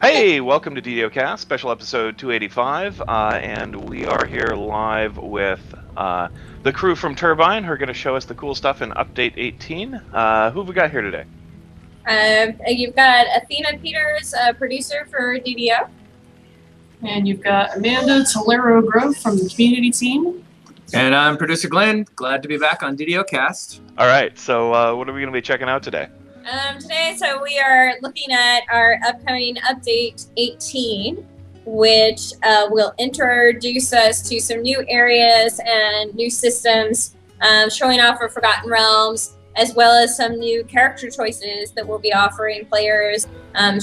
Hey, welcome to DDOcast, special episode 285, and we are here live with the crew from Turbine, who are going to show us the cool stuff in Update 18. Who have we got here today? You've got Athena Peters, producer for DDO. And you've got Amanda Tolero Grove from the community team. And I'm producer Glin. Glad to be back on DDOcast. All right, so what are we going to be checking out today? Today, we are looking at our upcoming Update 18, which will introduce us to some new areas and new systems, showing off our Forgotten Realms, as well as some new character choices that we'll be offering players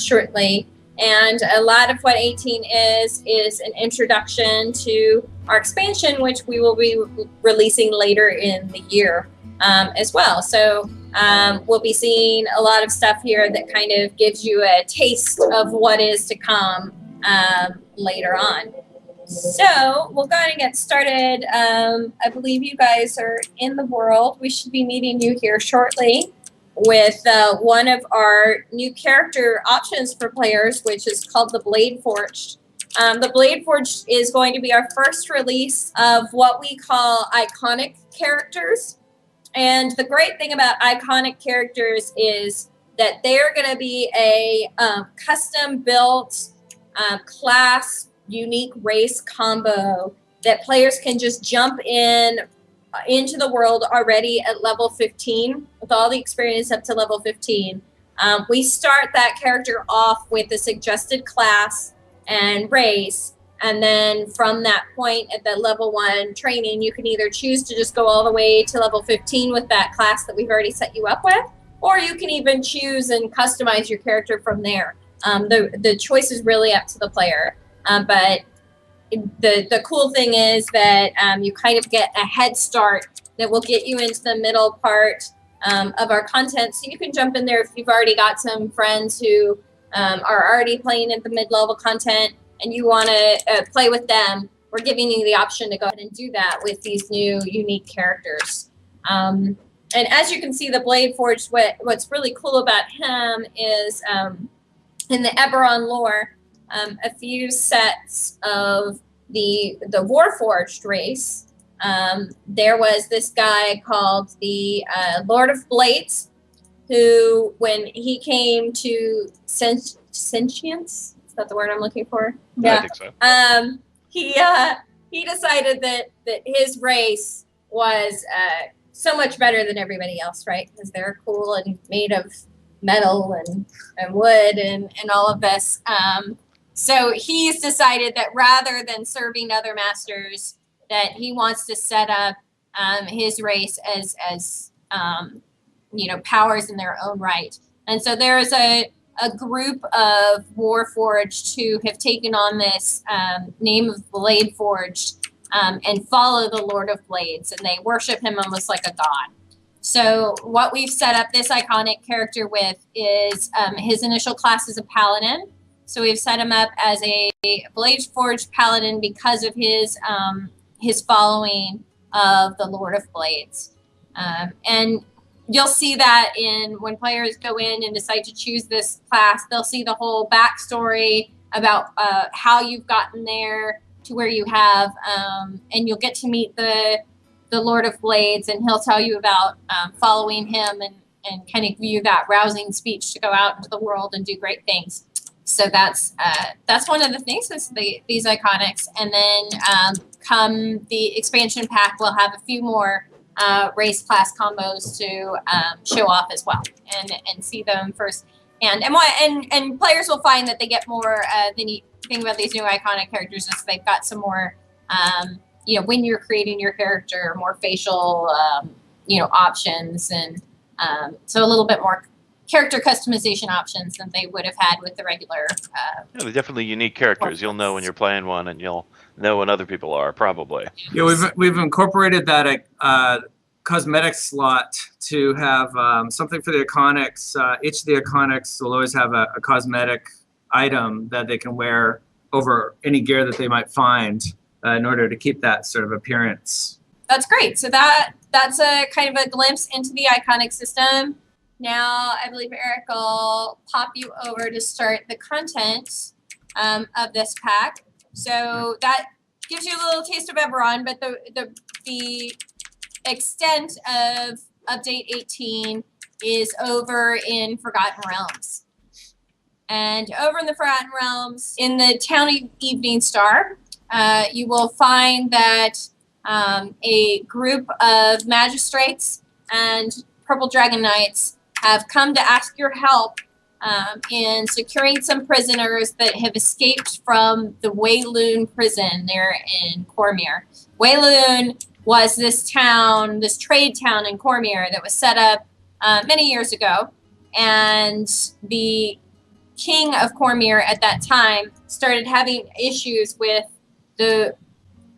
shortly. And a lot of what 18 is an introduction to our expansion, which we will be releasing later in the year as well. So we'll be seeing a lot of stuff here that kind of gives you a taste of what is to come later on. So we'll go ahead and get started. I believe you guys are in the world. We should be meeting you here shortly with one of our new character options for players, which is called the Blade Forged. The Blade Forged is going to be our first release of what we call iconic characters. And the great thing about iconic characters is that they're going to be a custom-built class, unique race combo that players can just jump into the world already at level 15 with all the experience up to level 15. We start that character off with a suggested class and race. And then from that point at the level 1 training, you can either choose to just go all the way to level 15 with that class that we've already set you up with, or you can even choose and customize your character from there. The choice is really up to the player. But the cool thing is that you kind of get a head start that will get you into the middle part of our content. So you can jump in there if you've already got some friends who are already playing at the mid-level content and you want to play with them. We're giving you the option to go ahead and do that with these new unique characters. And as you can see, the Blade Forged, what's really cool about him is in the Eberron lore, a few sets of the Warforged race. There was this guy called the Lord of Blades, who, when he came to sentience, is that the word I'm looking for? Yeah. I think so. He decided that his race was so much better than everybody else, right? Because they're cool and made of metal and wood and all of this. So he's decided that rather than serving other masters, that he wants to set up his race as powers in their own right. And so there's a group of Warforged who have taken on this name of Blade Forged and follow the Lord of Blades, and they worship him almost like a god. So what we've set up this iconic character with is his initial class is a paladin. So we've set him up as a Blade Forged paladin because of his following of the Lord of Blades. And you'll see that when players go in and decide to choose this class, they'll see the whole backstory about how you've gotten there to where you have, and you'll get to meet the Lord of Blades, and he'll tell you about following him and kind of give you that rousing speech to go out into the world and do great things. So that's one of the things is these iconics. And then come the expansion pack, we'll have a few more race class combos to show off as well and see them first. And players will find that they get more. The neat thing about these new iconic characters is they've got some more. When you're creating your character, more facial options, and so a little bit more character customization options than they would have had with the regular. They're definitely unique characters. You'll know when you're playing one, and you'll know when other people are, probably. Yeah, we've incorporated that cosmetic slot to have something for the iconics. Each of the iconics will always have a cosmetic item that they can wear over any gear that they might find in order to keep that sort of appearance. That's great. So that's a kind of a glimpse into the iconic system. now I believe Eric will pop you over to start the content of this pack. So that gives you a little taste of Eberron, but the extent of update 18 is over in Forgotten Realms. And over in the Forgotten Realms, in the town of Evening Star, you will find that a group of magistrates and Purple Dragon Knights have come to ask your help in securing some prisoners that have escaped from the Wayloon prison there in Cormier. Wayloon was this town, this trade town in Cormier that was set up many years ago, and the king of Cormier at that time started having issues with the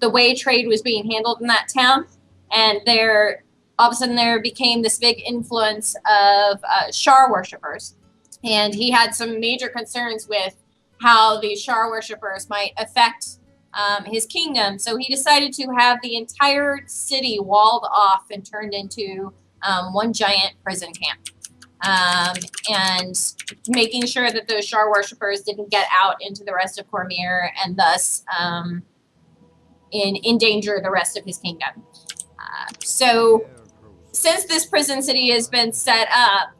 way trade was being handled in that town, and all of a sudden there became this big influence of Shar worshippers, and he had some major concerns with how these Shar worshippers might affect his kingdom. So he decided to have the entire city walled off and turned into one giant prison camp. And making sure that those Shar worshippers didn't get out into the rest of Cormier and thus endanger the rest of his kingdom. So since this prison city has been set up,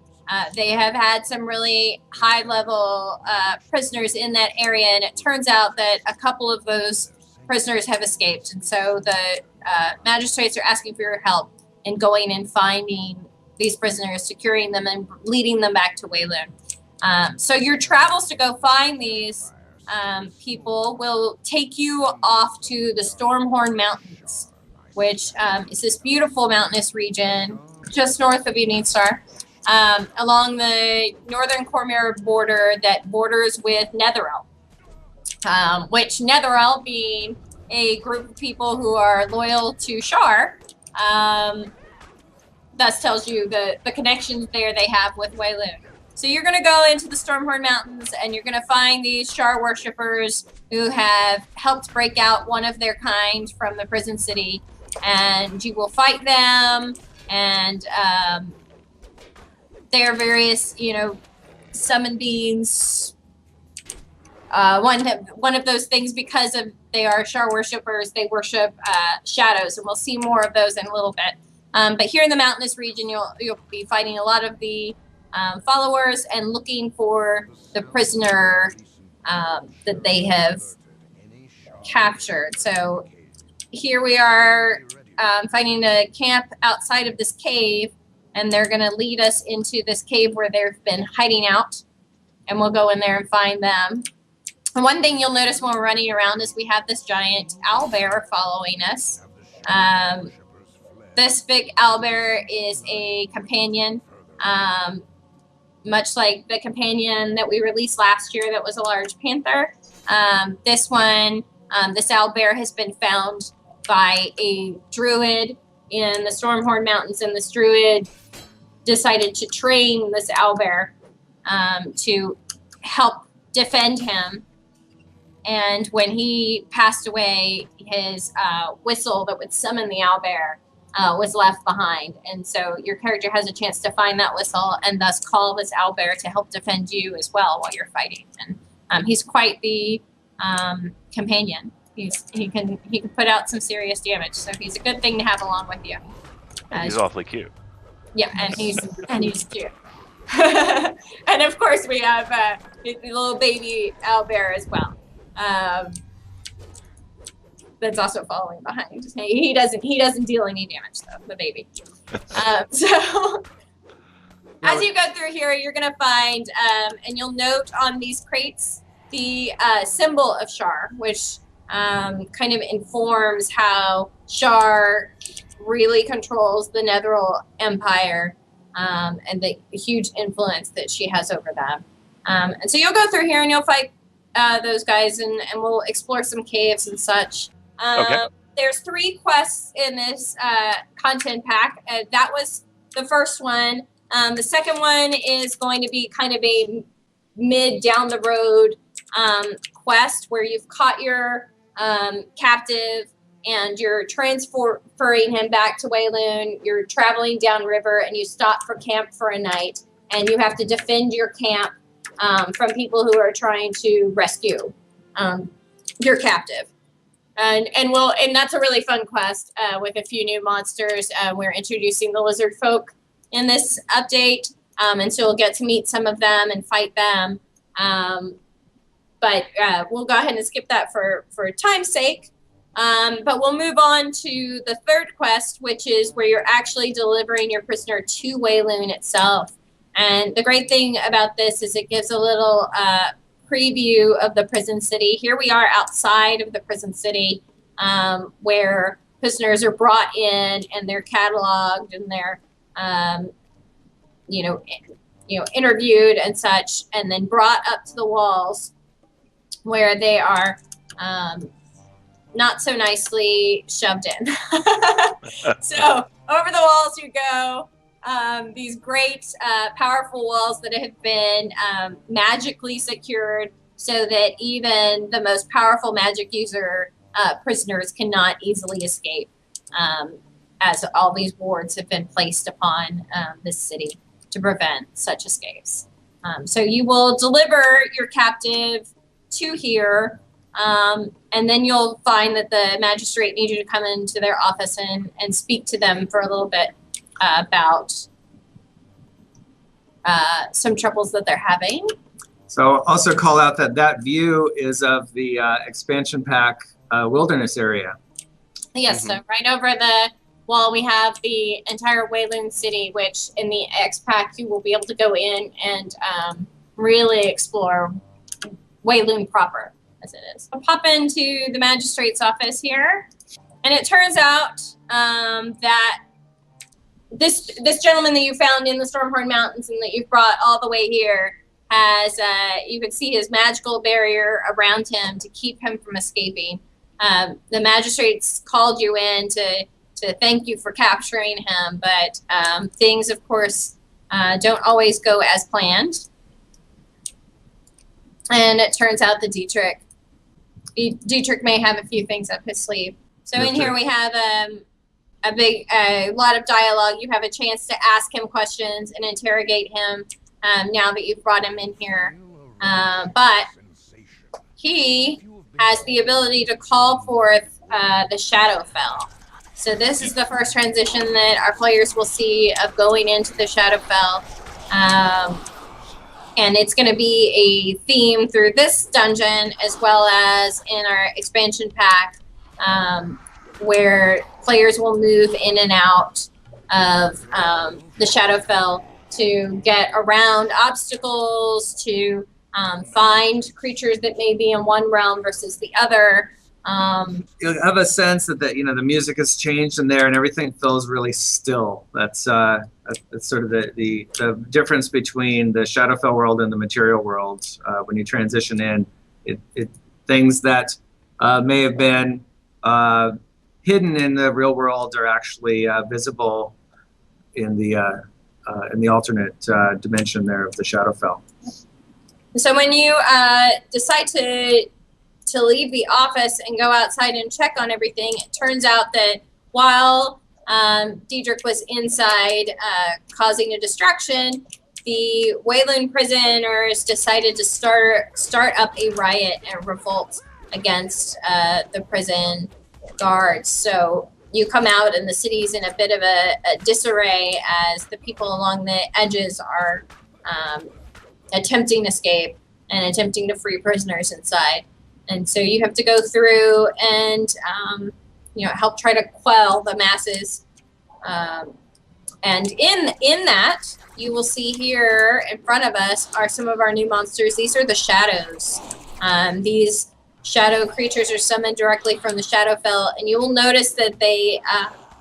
they have had some really high-level prisoners in that area, and it turns out that a couple of those prisoners have escaped. And so the magistrates are asking for your help in going and finding these prisoners, securing them, and leading them back to Wayloon. So your travels to go find these people will take you off to the Stormhorn Mountains, which is this beautiful mountainous region just north of Evening Star, along the northern Cormier border that borders with Netherell, which Netherell being a group of people who are loyal to Shar, thus tells you the connections there they have with Wayloon. So you're going to go into the Stormhorn Mountains, and you're going to find these Shar worshippers who have helped break out one of their kind from the prison city, and you will fight them, and their various, summon beings. One of those things, because they are Shar worshippers, they worship shadows, and we'll see more of those in a little bit. But here in the mountainous region, you'll be fighting a lot of the followers and looking for the prisoner that they have captured. So here we are finding a camp outside of this cave, and they're going to lead us into this cave where they've been hiding out, and we'll go in there and find them. And one thing you'll notice when we're running around is we have this giant owlbear following us. This big owlbear is a companion, much like the companion that we released last year that was a large panther. This owlbear has been found by a druid in the Stormhorn Mountains, and this druid decided to train this owlbear to help defend him. And when he passed away, his whistle that would summon the owlbear was left behind. And so your character has a chance to find that whistle and thus call this owlbear to help defend you as well while you're fighting. And he's quite the companion. He can put out some serious damage, so he's a good thing to have along with you. He's awfully cute. Yeah, and he's cute. And of course we have the little baby owlbear as well. That's also following behind. He doesn't deal any damage though, the baby. So as you go through here, you're gonna find and you'll note on these crates the symbol of Shar, which kind of informs how Shar really controls the Netherell Empire and the huge influence that she has over them. And so you'll go through here and you'll fight those guys, and we'll explore some caves and such. Okay. There's 3 quests in this content pack. That was the first one. The second one is going to be kind of a mid down the road quest where you've caught your captive and you're transferring him back to Wayloon. You're traveling downriver and you stop for camp for a night. and you have to defend your camp from people who are trying to rescue your captive. And that's a really fun quest with a few new monsters. We're introducing the lizard folk in this update, and so we'll get to meet some of them and fight them. But we'll go ahead and skip that for time's sake. But we'll move on to the third quest, which is where you're actually delivering your prisoner to Wayloon itself. And the great thing about this is it gives a little preview of the prison city. Here we are outside of the prison city, where prisoners are brought in and they're cataloged and they're, interviewed and such, and then brought up to the walls where they are not so nicely shoved in. So over the walls you go. These great, powerful walls that have been magically secured so that even the most powerful magic user prisoners cannot easily escape, as all these wards have been placed upon this city to prevent such escapes. So you will deliver your captive to here, and then you'll find that the magistrate needs you to come into their office and speak to them for a little bit about some troubles that they're having. So also call out that view is of the expansion pack wilderness area. Yes, so right over the wall we have the entire Wayloon city, which in the X pack you will be able to go in and really explore Wayloon proper as it is. I'll pop into the magistrate's office here, and it turns out that this gentleman that you found in the Stormhorn Mountains and that you've brought all the way here has, you can see his magical barrier around him to keep him from escaping. The magistrates called you in to thank you for capturing him, but things, of course, don't always go as planned. And it turns out that Dietrich may have a few things up his sleeve. So in here we have a lot of dialogue. You have a chance to ask him questions and interrogate him now that you've brought him in here. But he has the ability to call forth the Shadowfell. So this is the first transition that our players will see of going into the Shadowfell. And it's going to be a theme through this dungeon as well as in our expansion pack, where players will move in and out of the Shadowfell to get around obstacles, to find creatures that may be in one realm versus the other. You'll have a sense that the music has changed in there and everything feels really still. That's sort of the difference between the Shadowfell world and the material world. When you transition in, it things that may have been hidden in the real world are actually visible in the alternate dimension there of the Shadowfell. So when you decide to leave the office and go outside and check on everything, it turns out that while Dietrich was inside causing a distraction, the Wayloon prisoners decided to start up a riot and revolt against the prison guards. So you come out and the city's in a bit of a disarray as the people along the edges are attempting to escape and attempting to free prisoners inside. And so you have to go through and help try to quell the masses. And in that, you will see here in front of us are some of our new monsters. These are the shadows. These shadow creatures are summoned directly from the Shadowfell, and you will notice that they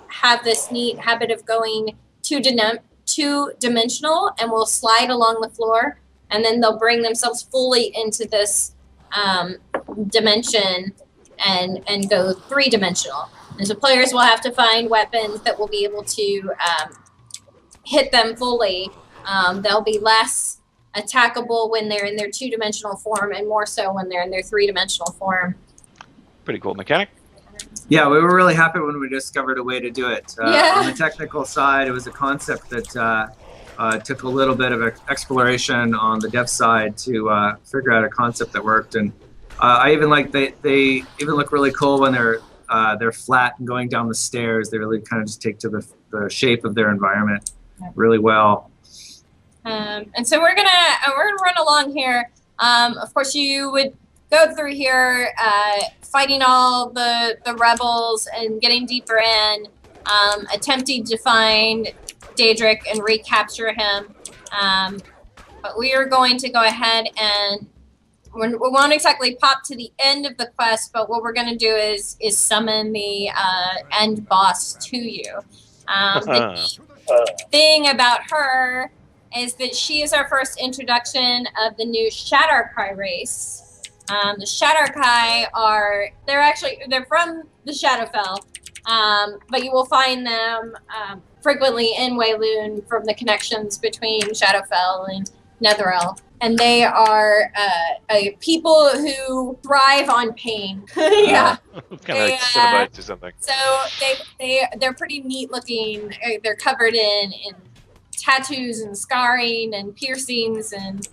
have this neat habit of going two-dimensional and will slide along the floor, and then they'll bring themselves fully into this dimension and go three-dimensional. And so players will have to find weapons that will be able to hit them fully. They'll be less attackable when they're in their two-dimensional form and more so when they're in their three-dimensional form. Pretty cool mechanic. Yeah, we were really happy when we discovered a way to do it. Yeah. On the technical side, it was a concept that took a little bit of exploration on the dev side to figure out a concept that worked. And I even like they even look really cool when they're flat and going down the stairs. They really kind of just take to the shape of their environment really well. And so we're gonna run along here. Of course, you would go through here, fighting all the rebels and getting deeper in, attempting to find Daedric and recapture him. But we are going to go ahead and we won't exactly pop to the end of the quest, but what we're going to do is summon the end boss to you. The thing about her is that she is our first introduction of the new Shadowkai race. The Shadowkai they're from the Shadowfell, but you will find them frequently in Wayloon from the connections between Shadowfell and Netherrealm. And they are people who thrive on pain. Yeah. Kind of like Cenobites or something. So they're pretty neat looking. They're covered in tattoos and scarring and piercings and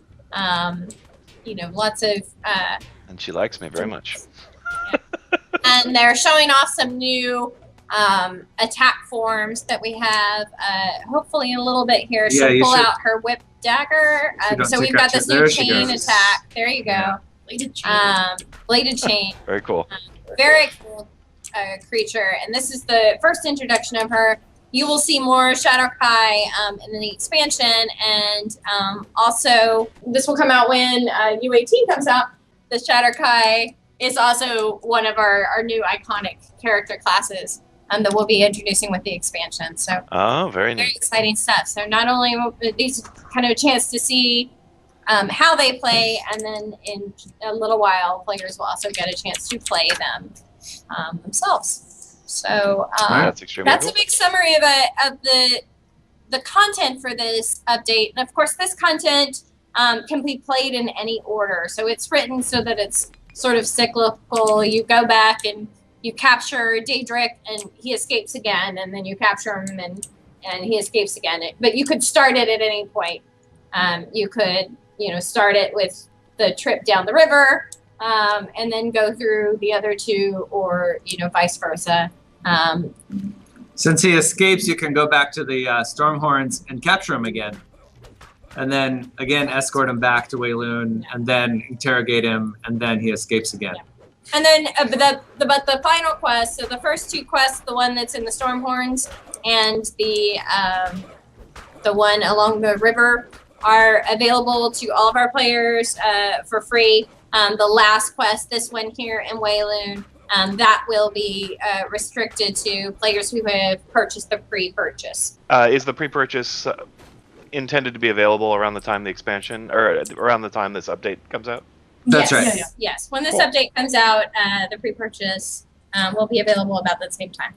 lots of and she likes me very much. And they're showing off some new attack forms that we have hopefully in a little bit here. She'll pull out her whip dagger. So we've got this new chain attack. There you go. Yeah. Bladed chain. Very cool. Very cool creature. And this is the first introduction of her. You will see more Shadowkai in the expansion, and also this will come out when U18 comes out. The Shadowkai is also one of our new iconic character classes that we'll be introducing with the expansion. So very neat. Very exciting stuff. So not only will these kind of a chance to see how they play, and then in a little while, players will also get a chance to play them themselves. So that's extremely cool. A big summary of the content for this update. And of course, this content can be played in any order. So it's written so that it's sort of cyclical. You go back and you capture Daedric and he escapes again, and then you capture him and he escapes again. But you could start it at any point. You could, start it with the trip down the river, and then go through the other two, or, vice versa. Since he escapes, you can go back to the Stormhorns and capture him again. And then, again, escort him back to Wayloon, and then interrogate him, and then he escapes again. Yeah. And then, but the final quest, so the first two quests, the one that's in the Stormhorns and the one along the river, are available to all of our players for free. The last quest, this one here in Wayloon, that will be restricted to players who have purchased the pre-purchase. Is the pre-purchase intended to be available around the time the expansion, or around the time this update comes out? That's right. Yeah. Yes. When this update comes out, the pre-purchase will be available about the same time.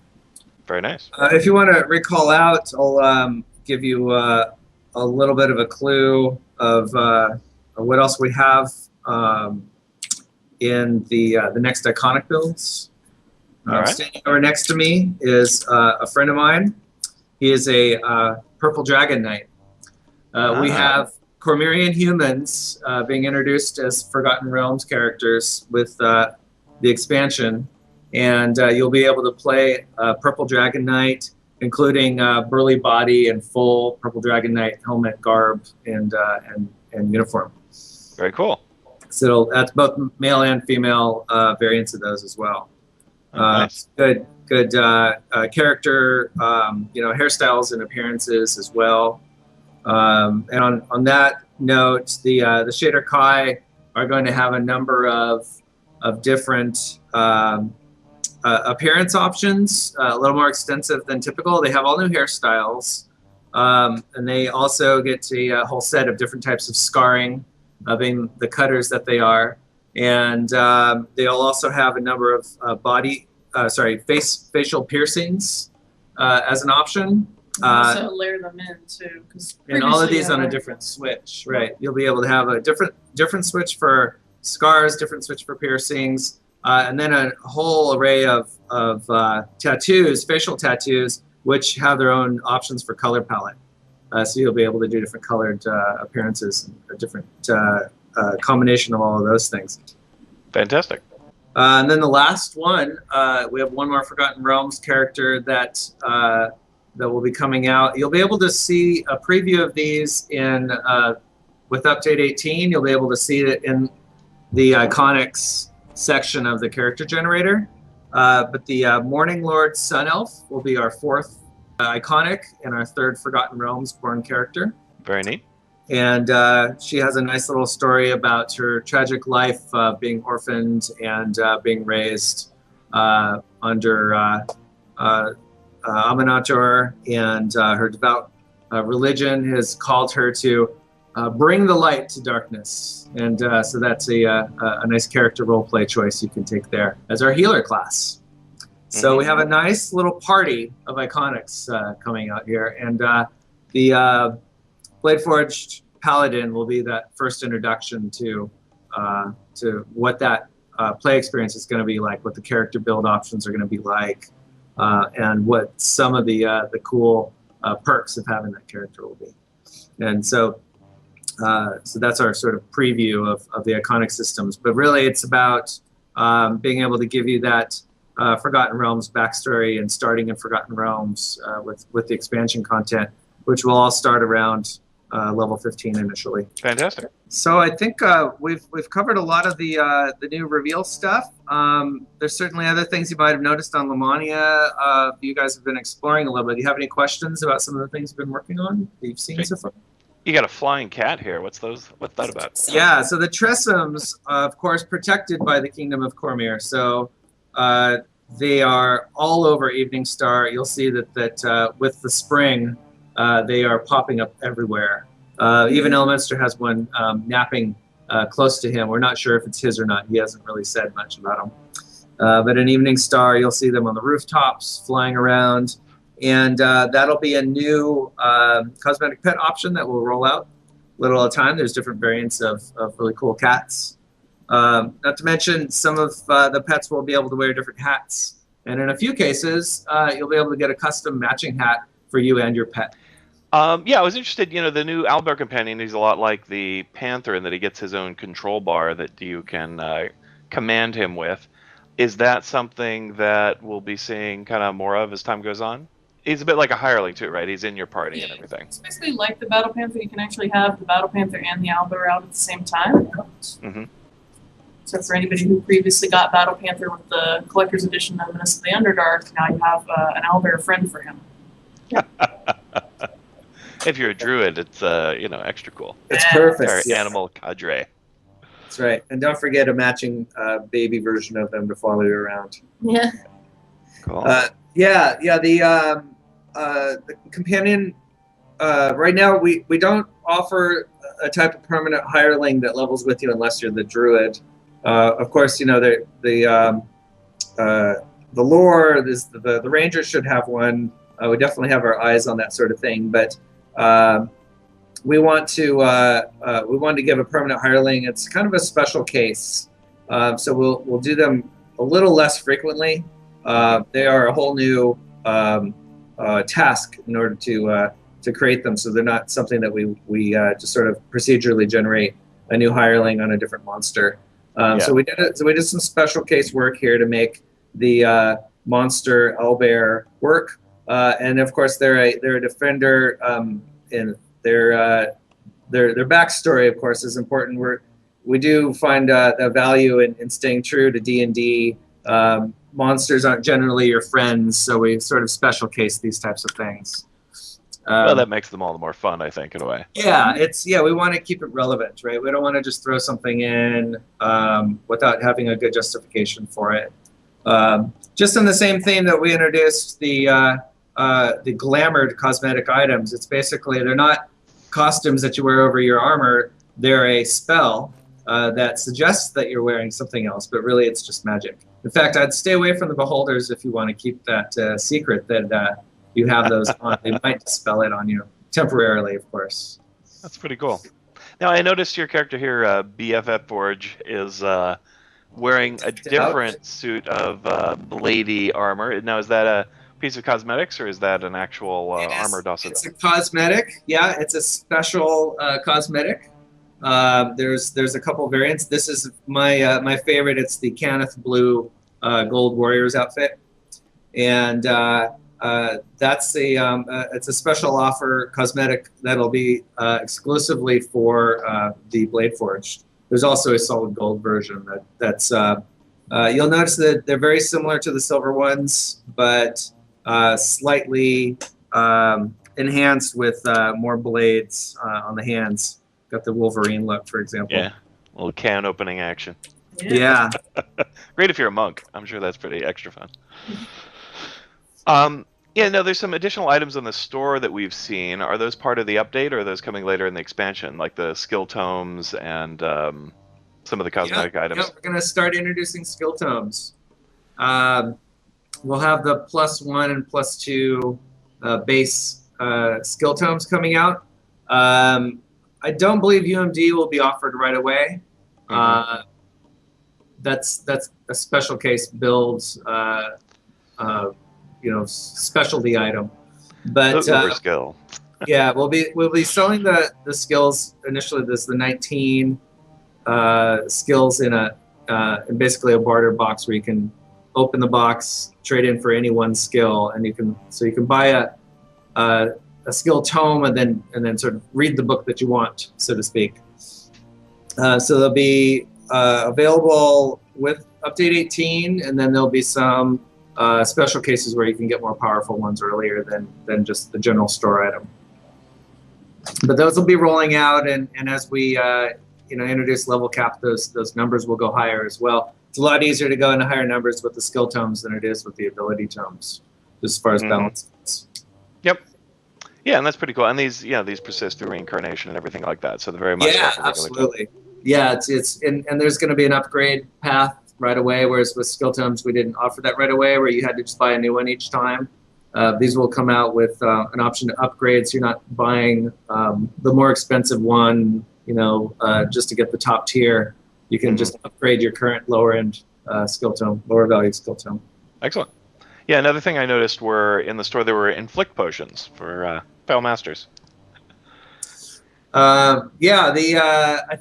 Very nice. If you want to recall out, I'll give you a little bit of a clue of what else we have in the next iconic builds. Right. Standing over next to me is a friend of mine. He is a Purple Dragon Knight. We have Cormyrean humans being introduced as Forgotten Realms characters with the expansion, and you'll be able to play Purple Dragon Knight, including burly body and full Purple Dragon Knight helmet, garb, and uniform. Very cool. So that's both male and female variants of those as well. Nice. Good character, hairstyles and appearances as well. And on that note, the Shader Kai are going to have a number of different appearance options, a little more extensive than typical. They have all new hairstyles, and they also get a whole set of different types of scarring, being the cutters that they are. And they'll also have a number of facial piercings as an option. Also layer them in too, and all of these on a different switch, right? You'll be able to have a different switch for scars, different switch for piercings, and then a whole array of tattoos, facial tattoos, which have their own options for color palette. So you'll be able to do different colored appearances, a different combination of all of those things. Fantastic. And then the last one, we have one more Forgotten Realms character that will be coming out. You'll be able to see a preview of these with update 18. You'll be able to see it in the iconics section of the character generator. But the Morning Lord Sun Elf will be our fourth iconic and our third Forgotten Realms born character. Very neat. And she has a nice little story about her tragic life being orphaned and being raised under Aminator, and her devout religion has called her to bring the light to darkness. And so that's a nice character role play choice you can take there as our healer class. So we have a nice little party of iconics coming out here, and the Bladeforged Paladin will be that first introduction to what that play experience is going to be like, what the character build options are going to be like, and what some of the cool perks of having that character will be. And so that's our sort of preview of the iconic systems. But really, it's about being able to give you that Forgotten Realms backstory and starting in Forgotten Realms with the expansion content, which will all start around level 15 initially. Fantastic. So I think we've covered a lot of the new reveal stuff. There's certainly other things you might have noticed on Lamania. You guys have been exploring a little bit. Do you have any questions about some of the things you've been working on that you've seen so far? You got a flying cat here. What's that about? Yeah, so the Tressums, of course, protected by the Kingdom of Cormyr. So they are all over Evening Star. You'll see that with the spring, they are popping up everywhere. Even Elminster has one napping close to him. We're not sure if it's his or not. He hasn't really said much about them. But in Evening Star, you'll see them on the rooftops flying around. And that'll be a new cosmetic pet option that will roll out little at a time. There's different variants of really cool cats. Not to mention, some of the pets will be able to wear different hats. And in a few cases, you'll be able to get a custom matching hat for you and your pet. Yeah, I was interested. The new Owlbear companion is a lot like the Panther in that he gets his own control bar that you can command him with. Is that something that we'll be seeing kind of more of as time goes on? He's a bit like a hireling too, right? He's in your party and everything. It's basically like the Battle Panther. You can actually have the Battle Panther and the Owlbear out at the same time. Mm-hmm. So for anybody who previously got Battle Panther with the Collector's Edition of Menace of the Underdark, now you have an Owlbear friend for him. If you're a druid, it's extra cool. It's perfect. Our animal cadre. That's right. And don't forget a matching baby version of them to follow you around. Yeah. Cool. The companion, right now we don't offer a type of permanent hireling that levels with you unless you're the druid. Of course, the lore, the rangers should have one. We definitely have our eyes on that sort of thing, but we want to give a permanent hireling. It's kind of a special case, so we'll do them a little less frequently. They are a whole new task in order to create them, so they're not something that we just sort of procedurally generate a new hireling on a different monster. So we did some special case work here to make the monster owlbear work, and of course they're a defender, and their backstory, of course, is important. We do find the value in staying true to D&D. Monsters aren't generally your friends, so we sort of special case these types of things. Well, that makes them all the more fun, I think, in a way. Yeah, we want to keep it relevant, right? We don't want to just throw something in without having a good justification for it. Just in the same theme that we introduced the glamored cosmetic items. It's basically, they're not costumes that you wear over your armor. They're a spell that suggests that you're wearing something else, but really it's just magic. In fact, I'd stay away from the beholders if you want to keep that secret that you have those on. They might dispel it on you temporarily, of course. That's pretty cool. Now, I noticed your character here, BFF Forge, is wearing a different suit of bladey armor. Now, is that a piece of cosmetics, or is that an actual armored also? It's a cosmetic. Yeah, it's a special cosmetic. There's a couple variants. This is my favorite. It's the Cannith Blue Gold Warriors outfit, and that's it's a special offer cosmetic that'll be exclusively for the Blade Forged. There's also a solid gold version that's you'll notice that they're very similar to the silver ones, but slightly enhanced with more blades on the hands. Got the Wolverine look, for example. Yeah, a little can opening action. Yeah. Great if you're a monk. I'm sure that's pretty extra fun. Yeah, no, there's some additional items in the store that we've seen. Are those part of the update, or are those coming later in the expansion, like the skill tomes and some of the cosmetic items? Yeah, we're going to start introducing skill tomes. We'll have the +1 and +2 base skill tomes coming out. I don't believe UMD will be offered right away. That's a special case builds, specialty item. But skill. Yeah, we'll be selling the skills initially. There's the 19 skills in basically a barter box where you can open the box, trade in for any one skill, and you can buy a skill tome and then sort of read the book that you want, so to speak. So they'll be available with update 18, and then there'll be some special cases where you can get more powerful ones earlier than just the general store item. But those will be rolling out, and as we introduce level cap, those numbers will go higher as well. It's a lot easier to go into higher numbers with the skill tomes than it is with the ability tomes, as far as balance. Yep. Yeah, and that's pretty cool. And these persist through reincarnation and everything like that. So they're very much absolutely. Yeah, it's and there's going to be an upgrade path right away, whereas with skill tomes we didn't offer that right away, where you had to just buy a new one each time. These will come out with an option to upgrade, so you're not buying the more expensive one, just to get the top tier. You can just upgrade your current lower end skill tome, lower value skill tome. Excellent. Yeah, another thing I noticed were in the store there were inflict potions for Pale Masters. I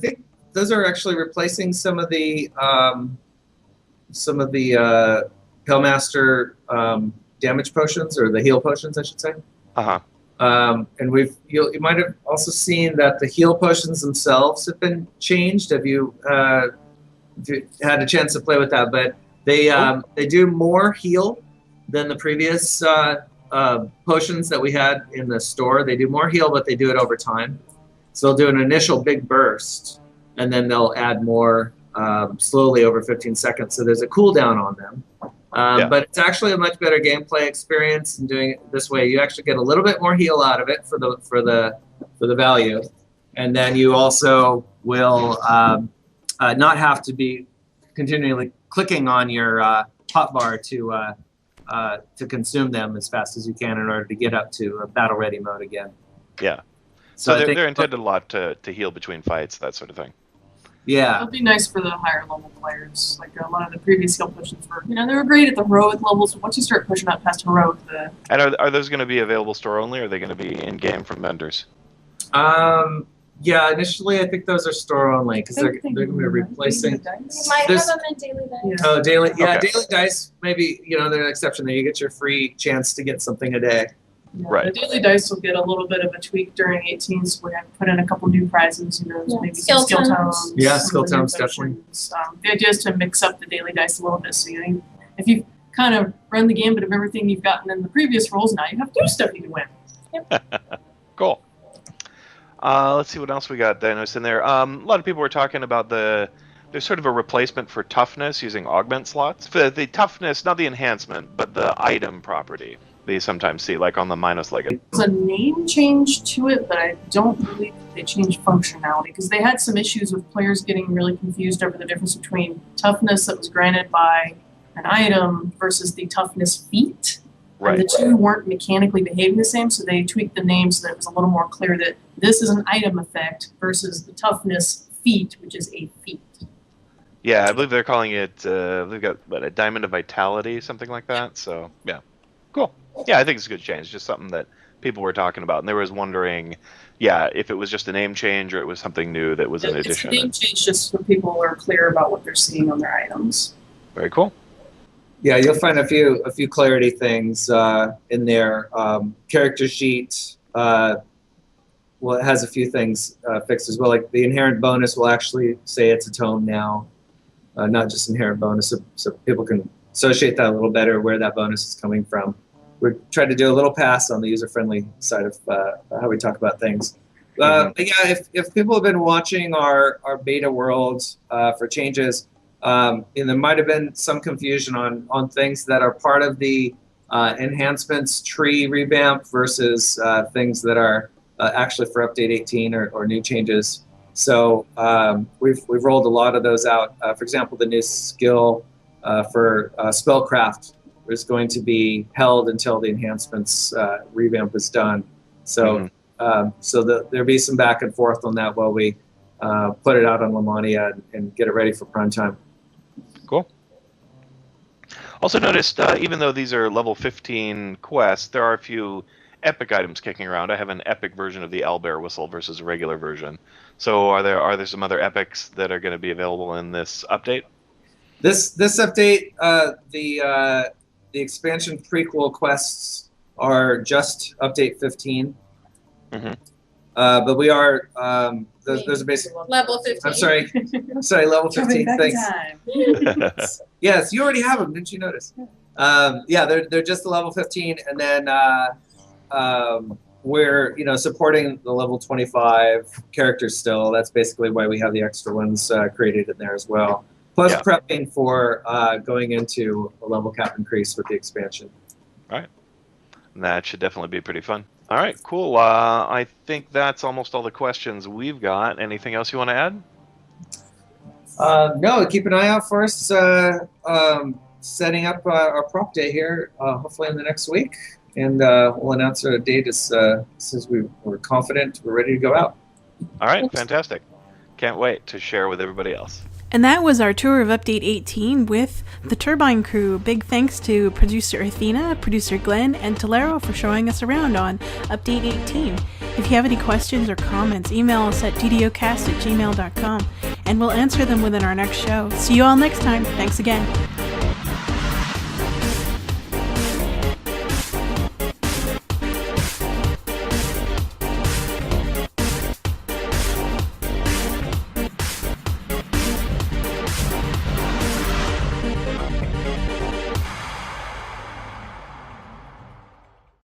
think those are actually replacing some of the Pale Master damage potions, or the heal potions, I should say. And you might have also seen that the heal potions themselves have been changed. Have you had a chance to play with that? But they do more heal than the previous potions that we had in the store. They do more heal, but they do it over time. So they'll do an initial big burst, and then they'll add more slowly over 15 seconds. So there's a cooldown on them. But it's actually a much better gameplay experience in doing it this way. You actually get a little bit more heal out of it for the value, and then you also will not have to be continually clicking on your hotbar to consume them as fast as you can in order to get up to a battle ready mode again. Yeah. So they're intended a lot to heal between fights, that sort of thing. Yeah. It'll be nice for the higher level players. Like a lot of the previous skill potions were, they were great at the heroic levels, but once you start pushing up past heroic, And are those going to be available store only, or are they going to be in game from vendors? Yeah, initially I think those are store only because they're going to be replacing. You might have them in daily dice. Oh, daily dice. Maybe they're an exception there. You get your free chance to get something a day. Yeah, Right. The daily dice will get a little bit of a tweak during 18, so we have to put in a couple new prizes, maybe Skill some skill tomes. tomes. Yeah, some skill of the new tomes, definitely. potions. The idea is to mix up the daily dice a little bit, so if you kind of run the gambit of everything you've gotten in the previous rolls, now you have new stuff you can win. Cool. Let's see what else we got that I noticed in there. A lot of people were talking about there's sort of a replacement for toughness using augment slots. For the toughness, not the enhancement, but the item property that you sometimes see, like on the Minos Legate. There's a name change to it, but I don't believe they changed functionality, because they had some issues with players getting really confused over the difference between toughness that was granted by an item versus the toughness feat. Right. And the two weren't mechanically behaving the same, so they tweaked the name so that it was a little more clear that this is an item effect versus the toughness feat, which is a feat. Yeah, I believe they're calling it, they've got, a Diamond of Vitality, something like that. So, yeah. Cool. Yeah, I think it's a good change. Just something that people were talking about, and they was wondering, yeah, if it was just a name change or it was something new that was an It's a addition. name change just so people are clear about what they're seeing on their items. Very cool. Yeah, you'll find a few clarity things in there. Character sheet, well, it has a few things fixed as well. Like the inherent bonus will actually say it's a tome now, not just inherent bonus, so people can associate that a little better where that bonus is coming from. We're trying to do a little pass on the user-friendly side of how we talk about things. But yeah, if people have been watching our beta world for changes, and there might have been some confusion on things that are part of the enhancements tree revamp versus things that are actually for update 18 or new changes. So we've rolled a lot of those out. For example, the new skill for spellcraft is going to be held until the enhancements revamp is done. So there'll be some back and forth on that while we put it out on Lamania and get it ready for prime time. Cool. Also noticed, even though these are level 15 quests, there are a few epic items kicking around. I have an epic version of the owlbear whistle versus a regular version. So are there some other epics that are going to be available in this update? This update, the expansion prequel quests are just update 15. But we are there's a basic Level 15. I'm sorry, level 15. Thanks. Yes, you already have them. Didn't you notice? Yeah, they're just the level 15, and then we're supporting the level 25 characters still. That's basically why we have the extra ones created in there as well. Plus prepping for going into a level cap increase with the expansion. All right. That should definitely be pretty fun. All right, cool. I think that's almost all the questions we've got. Anything else you want to add? No, keep an eye out for us setting up our prop day here, hopefully in the next week. And we'll announce a date as soon as we're confident we're ready to go out. All right, fantastic. Can't wait to share with everybody else. And that was our tour of Update 18 with the Turbine Crew. Big thanks to producer Athena, producer Glin, and Tolero for showing us around on Update 18. If you have any questions or comments, email us at DDOcast@gmail.com, and we'll answer them within our next show. See you all next time. Thanks again.